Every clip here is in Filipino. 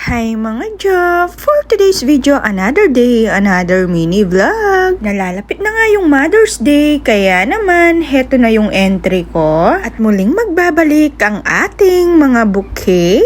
Hi mga Job! For today's video, another day, another mini vlog. Nalalapit na nga yung Mother's Day, kaya naman, heto na yung entry ko. At muling magbabalik ang ating mga bouquet.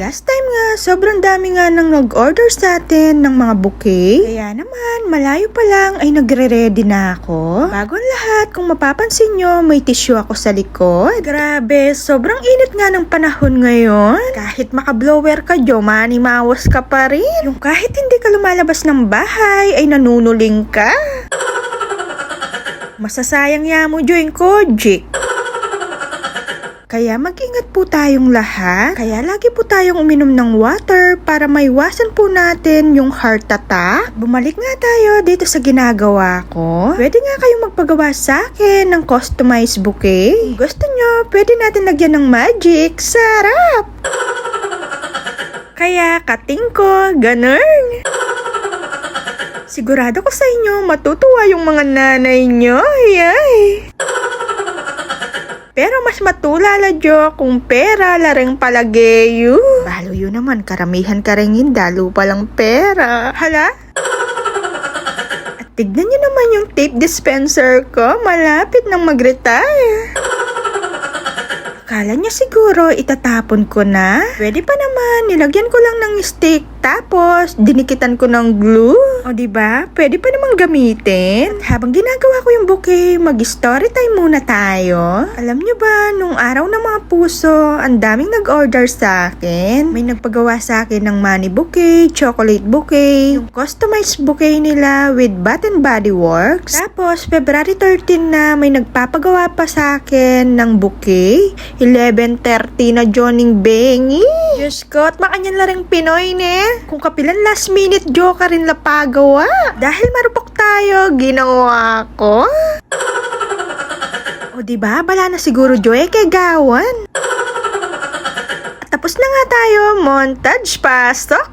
Last time nga, sobrang dami nga nang nag-order sa atin ng mga bouquet. Kaya naman, malayo pa lang ay nagre-ready na ako. Bago ang lahat, kung mapapansin nyo, may tissue ako sa likod. Grabe, sobrang init nga ng panahon ngayon. Kahit maka-blower ka, manimawas ka pa rin. Yung kahit hindi ka lumalabas ng bahay, ay nanunuling ka. Masasayang ya mo, join ko, Jik. Kaya mag-ingat po tayong lahat. Kaya lagi po tayong uminom ng water para maiwasan po natin yung heart attack. Bumalik nga tayo dito sa ginagawa ko. Pwede nga kayong magpagawa sa akin ng customized bouquet. Kung gusto nyo, pwede natin lagyan ng magic. Sarap! Kaya kating ko, ganun. Sigurado ko sa inyo, matutuwa yung mga nanay nyo. Yay! Pero mas matulala jo kung pera lareng palageyo. Balo yun naman, karamihan karengin, dalo palang pera. Hala? At tignan nyo naman yung tape dispenser ko, malapit nang mag-retire. Akala niya siguro itatapon ko na. Pwede pa naman, nilagyan ko lang ng stick tapos dinikitan ko ng glue. O diba? Pwede pa naman gamitin. At habang ginagawa ko yung bouquet, mag-story time muna tayo. Alam nyo ba, nung araw ng mga puso, ang daming nag-order sa akin. May nagpagawa sa akin ng money bouquet, chocolate bouquet, yung customized bouquet nila with Bath and Body Works. Tapos, February 13 na, may nagpapagawa pa sa akin ng bouquet. 11:30 na Joning Bengi. Diyos ko, at makanyan la rin Pinoy ne. Kung kapilan last minute jo ka rin lapagawa. Dahil marupok tayo, ginawa ko. O diba, bala na siguro jo kay gawan. At tapos na nga tayo, montage pasok.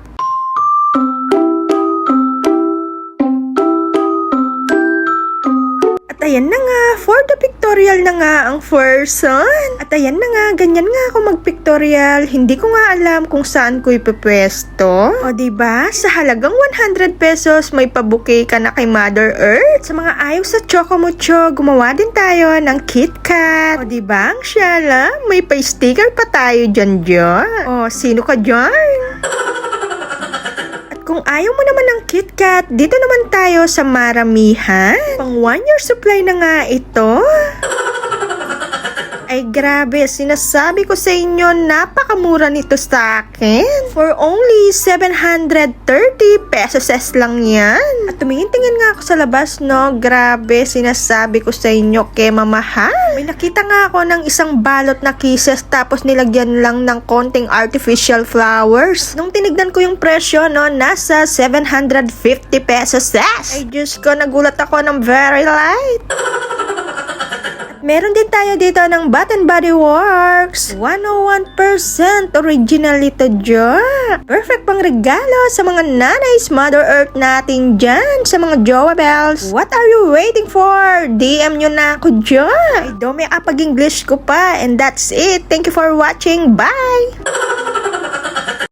At ayan na nga, for the pictorial na nga ang first son. At ayan na nga, ganyan nga ako mag-pictorial. Hindi ko nga alam kung saan ko ipepwesto. O diba, sa halagang 100 pesos, may pabuke ka na kay Mother Earth. Sa mga ayaw sa Chocomucho, gumawa din tayo ng KitKat. O diba, ang syala, may pa-sticker pa tayo dyan. O, sino ka dyan? Kung ayaw mo naman ng KitKat, dito naman tayo sa maramihan. Pang 1 year supply na nga ito. Ay grabe, sinasabi ko sa inyo, napakamura nito sa akin. For only 730 pesos lang yan. At tumingin-tingin nga ako sa labas, no? Grabe, sinasabi ko sa inyo, mamahal. May nakita nga ako ng isang balot na kisses tapos nilagyan lang ng konting artificial flowers. Nung tinignan ko yung presyo, no, nasa 750 pesos. Ay Diyos ko, nagulat ako ng very light. Meron din tayo dito ng Bath and Body Works. 101% original ito dyan. Perfect pang regalo sa mga nanays Mother Earth natin dyan. Sa mga jowa bells. What are you waiting for? DM nyo na ako dyan. Ay, do may apag-English ko pa. And that's it. Thank you for watching. Bye!